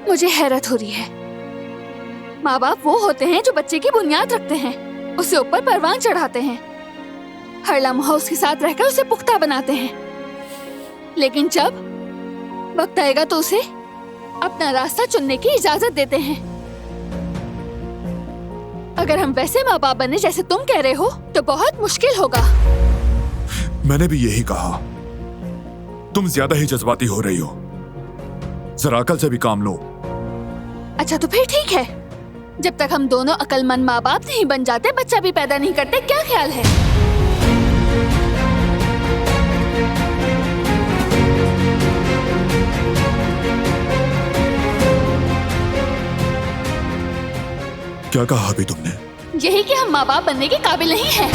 मुझे हैरत हो रही है। माँ बाप वो होते हैं जो बच्चे की बुनियाद रखते हैं, उसे ऊपर परवान चढ़ाते हैं, हर लम्हा उसके साथ रहकर उसे पुख्ता बनाते हैं। लेकिन जब वक्त आएगा तो उसे अपना रास्ता चुनने की इजाजत देते हैं। अगर हम वैसे माँ बाप बने जैसे तुम कह रहे हो तो बहुत मुश्किल होगा। मैंने भी यही कहा। तुम ज्यादा ही जज्बाती हो रही हो, जरा अकल से भी काम लो। अच्छा तो फिर ठीक है, जब तक हम दोनों अक्लमंद माँ बाप नहीं बन जाते, बच्चा भी पैदा नहीं करते, क्या ख्याल है? क्या कहा अभी तुमने? यही कि हम माँ बाप बनने के काबिल नहीं हैं।